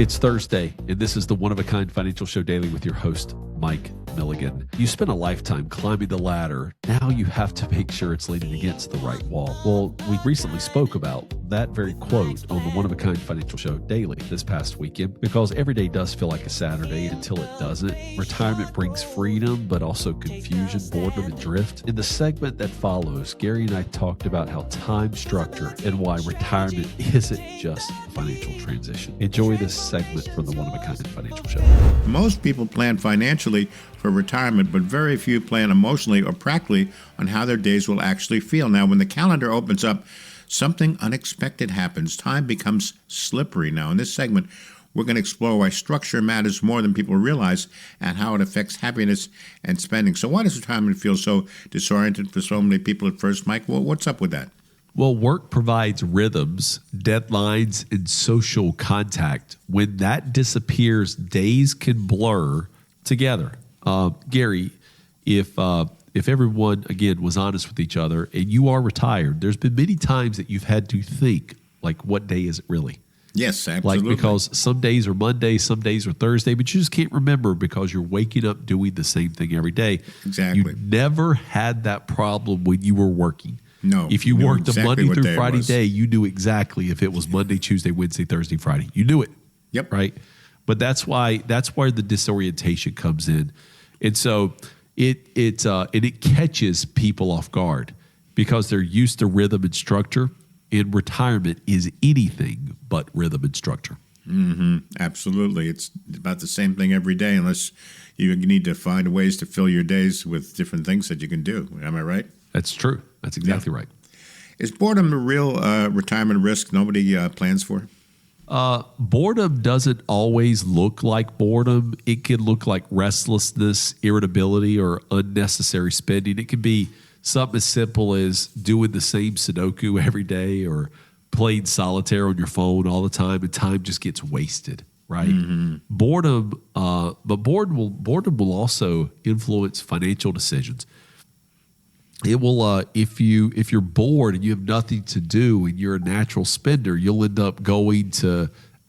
It's Thursday, and this is the One of a Kind Financial Show Daily with your host, Mike Milligan. You spent a lifetime climbing the ladder. Now you have to make sure it's leaning against the right wall. Well, we recently spoke about that very quote on the One of a Kind Financial Show Daily this past weekend, because every day does feel like a Saturday until it doesn't. Retirement brings freedom, but also confusion, boredom, and drift. In the segment that follows, Gary and I talked about how time structure and why retirement isn't just a financial transition. Enjoy this segment from the One of a Kind Financial Show. Most people plan financially for retirement, but very few plan emotionally or practically on how their days will actually feel. Now, when the calendar opens up, something unexpected happens. Time becomes slippery. Now, in this segment, we're going to explore why structure matters more than people realize and how it affects happiness and spending. So why does retirement feel so disoriented for so many people at first, Mike? Well, what's up with that? Well, work provides rhythms, deadlines, and social contact. When that disappears, days can blur together. Gary, if everyone, again, was honest with each other and you are retired, there's been many times that you've had to think, like, what day is it really? Yes, absolutely. Like, because some days are Monday, some days are Thursday, but you just can't remember because you're waking up doing the same thing every day. Exactly. You never had that problem when you were working. No. If you worked a Monday through Friday day, you knew exactly if it was Monday, Tuesday, Wednesday, Thursday, Friday. You knew it. Yep. Right. But that's where the disorientation comes in. And so it catches people off guard because they're used to rhythm and structure. And retirement is anything but rhythm and structure. Mm-hmm. Absolutely. It's about the same thing every day, unless you need to find ways to fill your days with different things that you can do. Am I right? That's true. That's exactly right. Is boredom a real retirement risk nobody plans for? Boredom doesn't always look like boredom. It can look like restlessness, irritability, or unnecessary spending. It can be something as simple as doing the same Sudoku every day or playing solitaire on your phone all the time, and time just gets wasted, right? Mm-hmm. Boredom will also influence financial decisions. It will, if you're bored and you have nothing to do and you're a natural spender, you'll end up going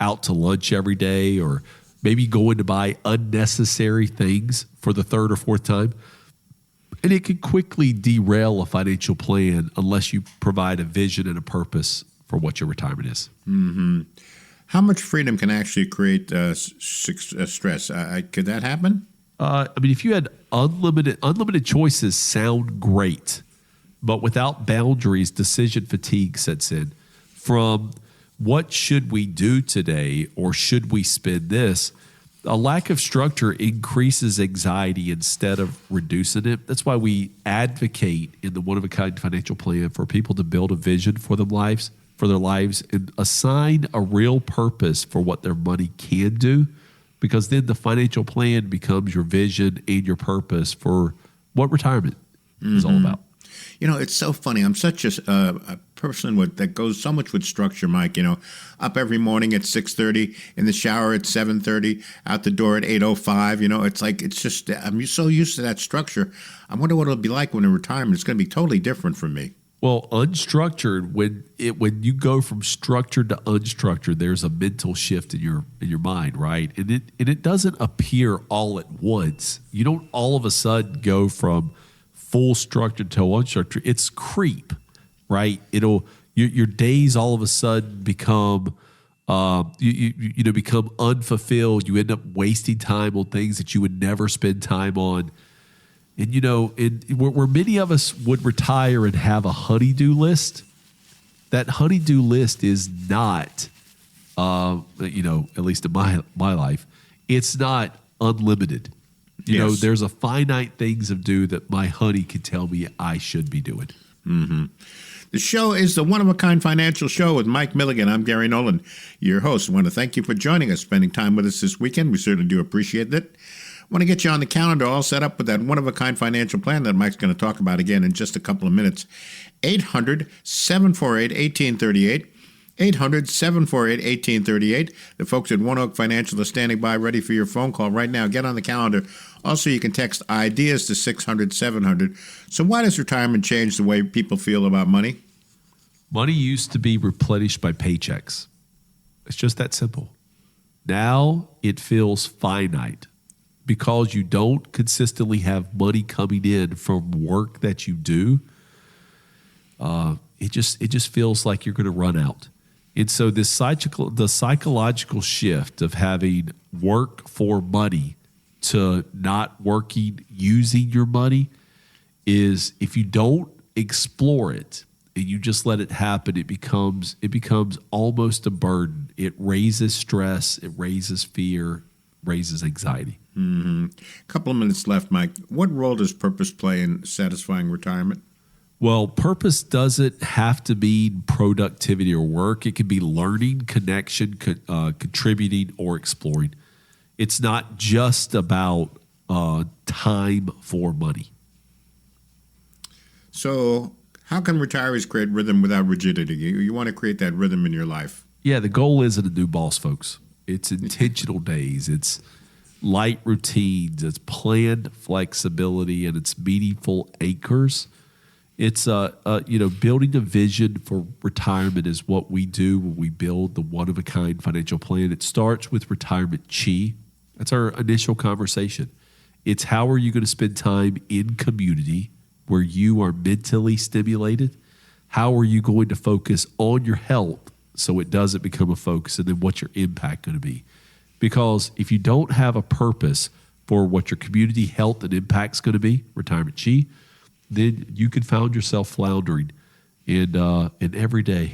out to lunch every day, or maybe going to buy unnecessary things for the third or fourth time. And it can quickly derail a financial plan unless you provide a vision and a purpose for what your retirement is. Mm-hmm. How much freedom can actually create stress? Could that happen? If you had unlimited choices, sound great, but without boundaries, decision fatigue sets in. From what should we do today, or should we spend this? A lack of structure increases anxiety instead of reducing it. That's why we advocate in the One of a Kind Financial Plan for people to build a vision for their lives, and assign a real purpose for what their money can do. Because then the financial plan becomes your vision and your purpose for what retirement is all about. You know, it's so funny. I'm such a person that goes so much with structure, Mike. You know, up every morning at 6:30, in the shower at 7:30, out the door at 8:05. You know, it's just I'm so used to that structure. I wonder what it'll be like when in retirement. It's going to be totally different for me. Well, unstructured, when you go from structured to unstructured, there's a mental shift in your mind, right? And it doesn't appear all at once. You don't all of a sudden go from full structured to unstructured. It's creep, right? Your days all of a sudden become become unfulfilled. You end up wasting time on things that you would never spend time on. And, where many of us would retire and have a honey-do list, that honey-do list is not, at least in my life, it's not unlimited. You know, there's a finite things of do that my honey can tell me I should be doing. Mm-hmm. The show is the One of a Kind Financial Show with Mike Milligan. I'm Gary Nolan, your host. I want to thank you for joining us, spending time with us this weekend. We certainly do appreciate it. I want to get you on the calendar all set up with that one-of-a-kind financial plan that Mike's going to talk about again in just a couple of minutes. 800-748-1838. 800-748-1838. The folks at One Oak Financial are standing by ready for your phone call right now. Get on the calendar. Also, you can text ideas to 600-700. So why does retirement change the way people feel about money? Money used to be replenished by paychecks. It's just that simple. Now it feels finite because you don't consistently have money coming in from work that you do. It just feels like you're going to run out. And so the psychological shift of having work for money to not working, using your money is, if you don't explore it and you just let it happen, it becomes almost a burden. It raises stress, it raises fear, raises anxiety. Mm-hmm. A couple of minutes left, Mike. What role does purpose play in satisfying retirement? Well, purpose doesn't have to mean productivity or work. It can be learning, connection, contributing, or exploring. It's not just about time for money. So how can retirees create rhythm without rigidity? You want to create that rhythm in your life. Yeah, the goal isn't a new boss, folks. It's intentional days. It's light routines. It's planned flexibility, and it's meaningful anchors. It's building a vision for retirement is what we do when we build the one-of-a-kind financial plan. It starts with retirement chi. That's our initial conversation. It's how are you going to spend time in community where you are mentally stimulated? How are you going to focus on your health so it doesn't become a focus? And then what's your impact going to be? Because if you don't have a purpose for what your community health and impact is going to be, retirement chi, then you could find yourself floundering, and every day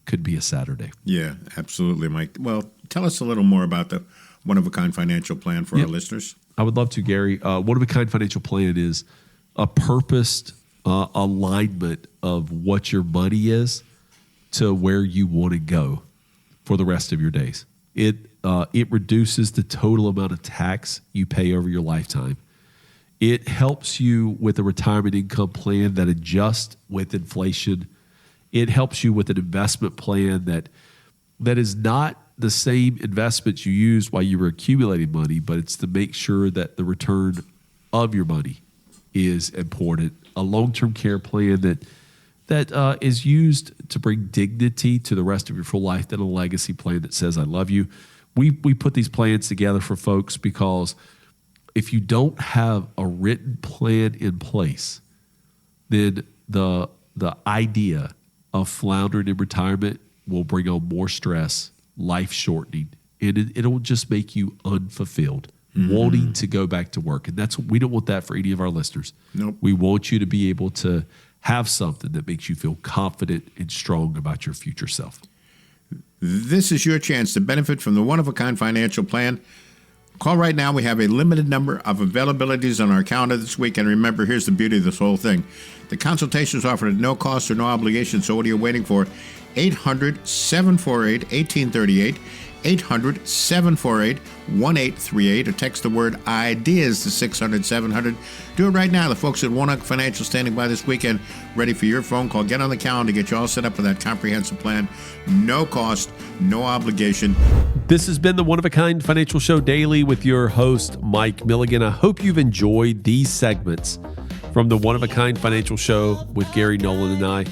could be a Saturday. Yeah, absolutely, Mike. Well, tell us a little more about the one-of-a-kind financial plan for our listeners. I would love to, Gary. One-of-a-kind financial plan is a purposed alignment of what your money is to where you want to go for the rest of your days. It reduces the total amount of tax you pay over your lifetime. It helps you with a retirement income plan that adjusts with inflation. It helps you with an investment plan that is not the same investments you used while you were accumulating money, but it's to make sure that the return of your money is important. A long-term care plan that is used to bring dignity to the rest of your full life, than a legacy plan that says, I love you. We put these plans together for folks because if you don't have a written plan in place, then the idea of floundering in retirement will bring on more stress, life shortening, and it'll just make you unfulfilled, wanting to go back to work. And we don't want that for any of our listeners. Nope. We want you to be able to have something that makes you feel confident and strong about your future self. This is your chance to benefit from the one-of-a-kind financial plan. Call right now. We have a limited number of availabilities on our calendar this week. And remember, here's the beauty of this whole thing. The consultation is offered at no cost or no obligation. So what are you waiting for? 800-748-1838. 800-748-1838, or text the word IDEAS to 600-700. Do it right now. The folks at OneOak Financial standing by this weekend, ready for your phone call. Get on the calendar, get you all set up with that comprehensive plan. No cost, no obligation. This has been the One-of-a-Kind Financial Show Daily with your host, Mike Milligan. I hope you've enjoyed these segments from the One-of-a-Kind Financial Show with Gary Nolan and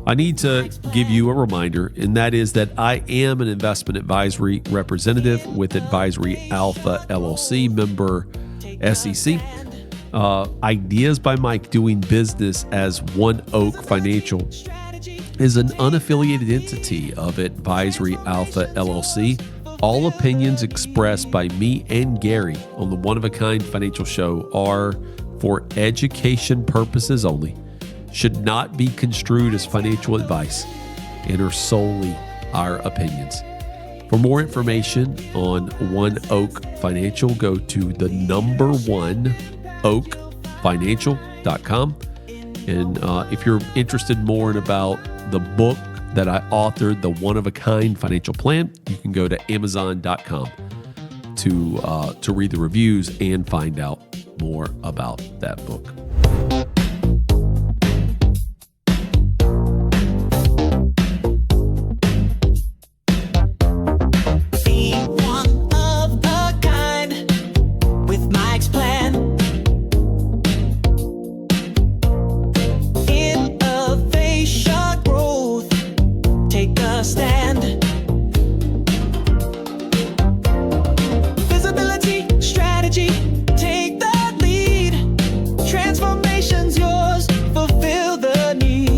I need to give you a reminder, and that is that I am an investment advisory representative with Advisory Alpha LLC, member SEC. Ideas by Mike doing business as OneOak Financial is an unaffiliated entity of Advisory Alpha LLC. All opinions expressed by me and Gary on the One-of-a-Kind Financial Show are for education purposes only, should not be construed as financial advice, and are solely our opinions. For more information on OneOak Financial, go to the number one oakfinancial.com. And if you're interested more in about the book that I authored, The One-of-a-Kind Financial Plan, you can go to Amazon.com to read the reviews and find out more about that book. need.